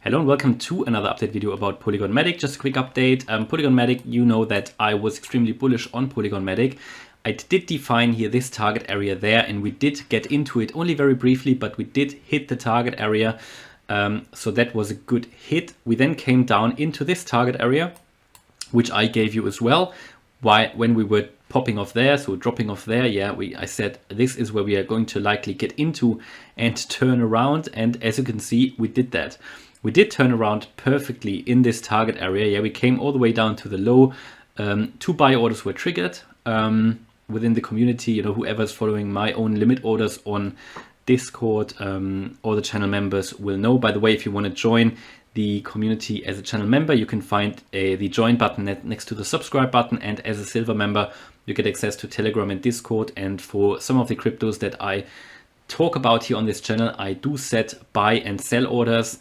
Hello and welcome to another update video about Polygon MATIC. Just a quick update. Polygon MATIC, you know that I was extremely bullish on Polygon MATIC. I did define here this target area there, and we did get into it only very briefly, but we did hit the target area. So that was a good hit. We then came down into this target area, which I gave you as well. When we were popping off there, so dropping off there, I said this is where we are going to likely get into and turn around. And as you can see, we did that. We did turn around perfectly in this target area. We came all the way down to the low. 2 buy orders were triggered within the community. You know, whoever's following my own limit orders on Discord, all the channel members will know. By the way, if you want to join the community as a channel member, you can find the join button next to the subscribe button, and as a silver member you get access to Telegram and Discord. And for some of the cryptos that I talk about here on this channel, I do set buy and sell orders.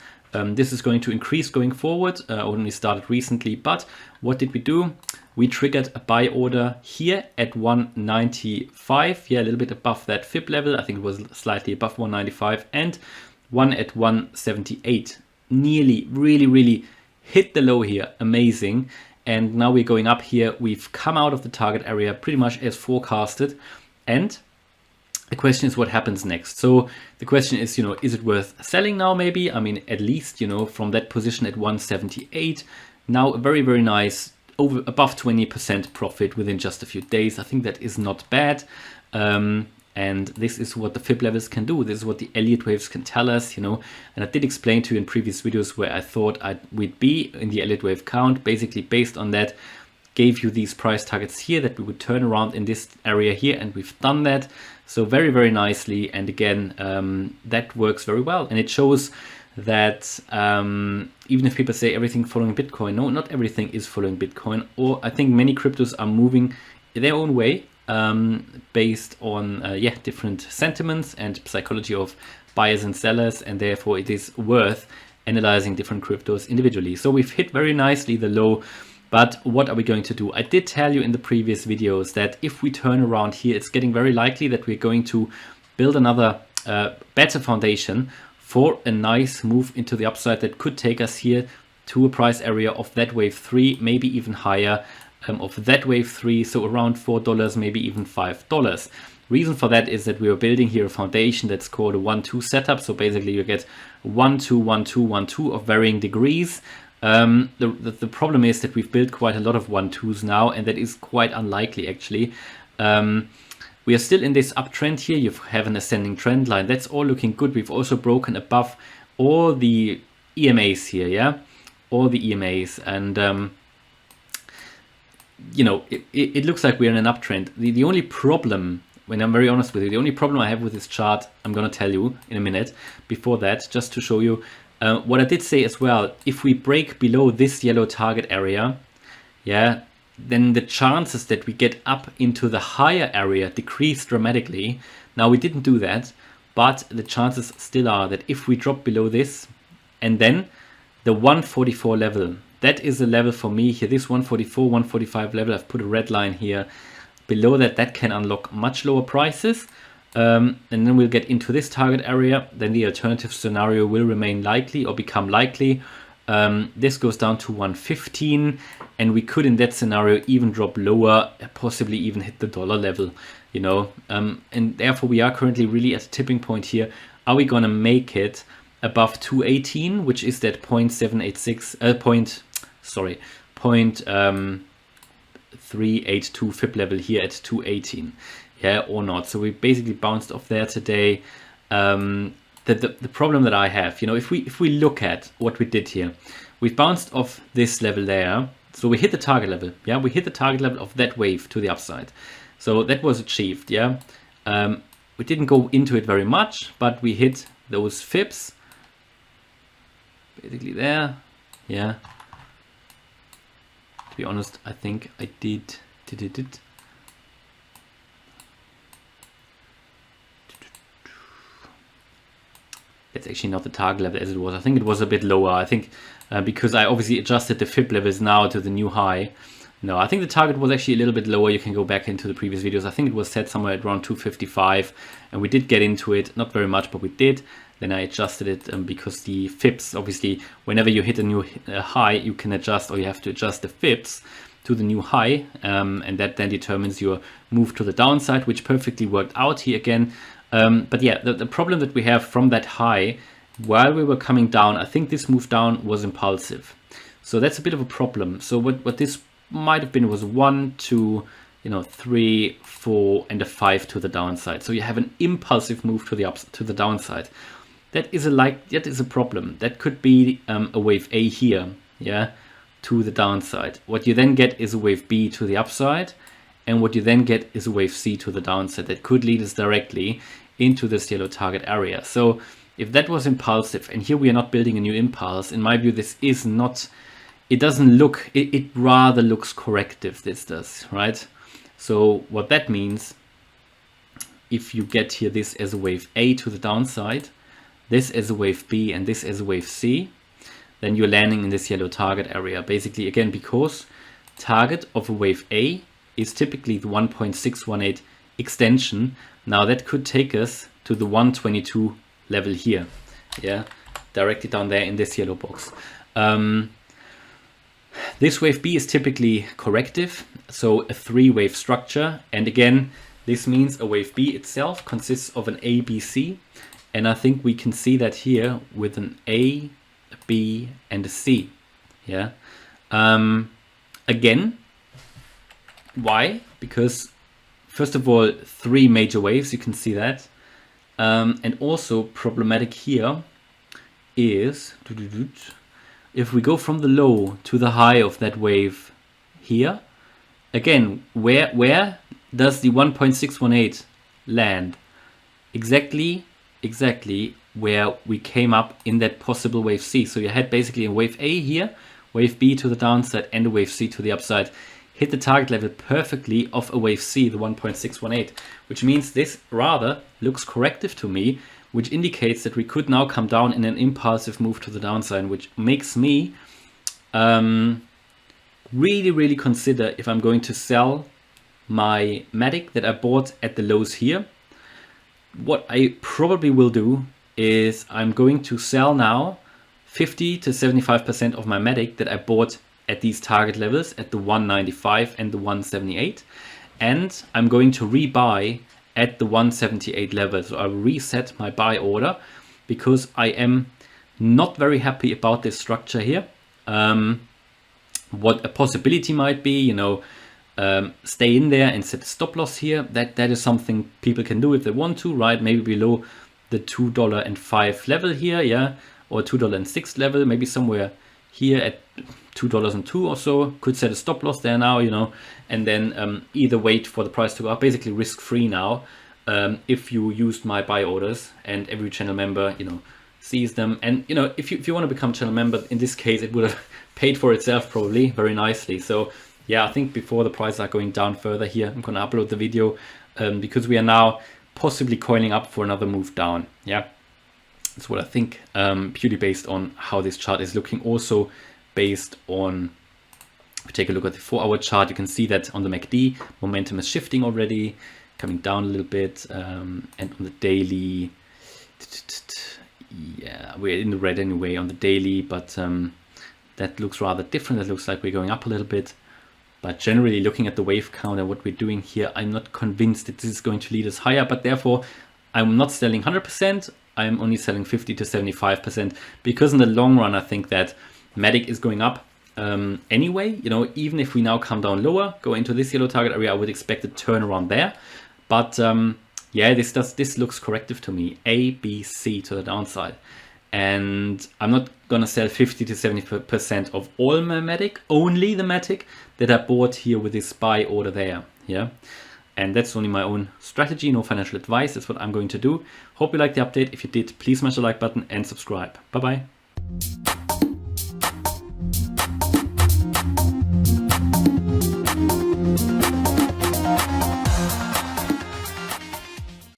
This is going to increase going forward. Only started recently, but what did we do? We triggered a buy order here at 195, a little bit above that fib level. I think it was slightly above 195, and one at 178. Nearly, really hit the low here. Amazing. And now we're going up here. We've come out of the target area pretty much as forecasted, and the question is what happens next. So the question is, is it worth selling now? Maybe, I mean, at least, from that position at 178, now a very nice above 20% profit within just a few days. I think that is not bad. And this is what the fib levels can do. This is what the Elliott waves can tell us, and I did explain to you in previous videos where I thought we'd be in the Elliott wave count. Basically based on that, gave you these price targets here that we would turn around in this area here, and we've done that. So very nicely. And again, that works very well. And it shows that even if people say everything following Bitcoin, no, not everything is following Bitcoin. Or I think many cryptos are moving their own way based on different sentiments and psychology of buyers and sellers. And therefore it is worth analyzing different cryptos individually. So we've hit very nicely the low. But what are we going to do? I did tell you in the previous videos that if we turn around here, it's getting very likely that we're going to build another better foundation for a nice move into the upside that could take us here to a price area of that wave 3, maybe even higher of that wave 3, so around $4, maybe even $5. Reason for that is that we are building here a foundation that's called a 1-2 setup. So basically you get 1-2, 1-2, 1-2 of varying degrees. The problem is that we've built quite a lot of 1-2s now, and that is quite unlikely actually. We are still in this uptrend here. You have an ascending trend line. That's all looking good. We've also broken above all the EMAs here, all the EMAs, and it looks like we're in an uptrend. The only problem, when I'm very honest with you, the only problem I have with this chart, I'm going to tell you in a minute. Before that, just to show you what I did say as well, if we break below this yellow target area, then the chances that we get up into the higher area decrease dramatically. Now we didn't do that, but the chances still are that if we drop below this, and then the 144 level, that is a level for me here, this 144, 145 level, I've put a red line here. Below that can unlock much lower prices. And then we'll get into this target area. Then the alternative scenario will remain likely or become likely. This goes down to 115, and we could in that scenario even drop lower, possibly even hit the dollar level, and therefore we are currently really at a tipping point here. Are we going to make it above 218, which is that 0.382 fib level here at 218? Or not? So we basically bounced off there today. The problem that I have, if we look at what we did here, we bounced off this level there. So we hit the target level. We hit the target level of that wave to the upside. So that was achieved. We didn't go into it very much, but we hit those fibs basically there. To be honest, I think I did it. It's actually not the target level as it was. I think it was a bit lower. I think because I obviously adjusted the fib levels now to the new high. No, I think the target was actually a little bit lower. You can go back into the previous videos. I think it was set somewhere at around 255, and we did get into it. Not very much, but we did. then I adjusted it because the fibs, obviously, whenever you hit a new high, you can adjust, or you have to adjust the fibs to the new high, and that then determines your move to the downside, which perfectly worked out here again. But yeah, the problem that we have from that high, while we were coming down, I think this move down was impulsive. So that's a bit of a problem. So what this might have been was 1, 2, 3, 4, and a 5 to the downside. So you have an impulsive move to the downside. That is a problem. That could be a wave A here, yeah, to the downside. What you then get is a wave B to the upside, and what you then get is a wave C to the downside. That could lead us directly into this yellow target area. So if that was impulsive, and here we are not building a new impulse, in my view, this is not, it doesn't look, it rather looks corrective, this does, right? So what that means, if you get here this as a wave A to the downside, this as a wave B, and this as a wave C, then you're landing in this yellow target area. Basically, again, because target of a wave A is typically the 1.618 extension. Now that could take us to the 122 level here, yeah, directly down there in this yellow box. This wave B is typically corrective, so a 3-wave structure. And again, this means a wave B itself consists of an A, B, C. And I think we can see that here with an A, a B, and a C. Yeah. Again, why? Because first of all, 3 major waves, you can see that. And also problematic here is, if we go from the low to the high of that wave here, again, where does the 1.618 land? Exactly where we came up in that possible wave C. So you had basically a wave A here, wave B to the downside, and a wave C to the upside. Hit the target level perfectly of a wave C, the 1.618, which means this rather looks corrective to me, which indicates that we could now come down in an impulsive move to the downside, which makes me really consider if I'm going to sell my MATIC that I bought at the lows here. What I probably will do is I'm going to sell now 50 to 75% of my MATIC that I bought at these target levels at the 195 and the 178, and I'm going to rebuy at the 178 level. So I'll reset my buy order because I am not very happy about this structure here. What a possibility might be, stay in there and set a stop loss here. That is something people can do if they want to, right? Maybe below the $2.05 level here, yeah, or $2.06 level, maybe somewhere here at $2.02 or so. Could set a stop loss there now, and then either wait for the price to go up, basically risk free now. If you used my buy orders, and every channel member, sees them. And if you want to become channel member, in this case, it would have paid for itself probably very nicely. So yeah, I think before the prices are going down further here, I'm going to upload the video because we are now possibly coiling up for another move down. Yeah, that's what I think, purely based on how this chart is looking. Also based on, if we take a look at the 4-hour chart, you can see that on the MACD, momentum is shifting already, coming down a little bit, and on the daily, yeah, we're in the red anyway on the daily, but that looks rather different. That looks like we're going up a little bit. But generally, looking at the wave count and what we're doing here, I'm not convinced that this is going to lead us higher, but therefore I'm not selling 100%. I'm only selling 50 to 75% because in the long run, I think that MATIC is going up anyway. Even if we now come down lower, go into this yellow target area, I would expect a turnaround there. But yeah, this looks corrective to me. A, B, C to the downside. And I'm not going to sell 50 to 70% of all my MATIC, only the MATIC that I bought here with this buy order there. Yeah. And that's only my own strategy, no financial advice. That's what I'm going to do. Hope you liked the update. If you did, please smash the like button and subscribe. Bye-bye.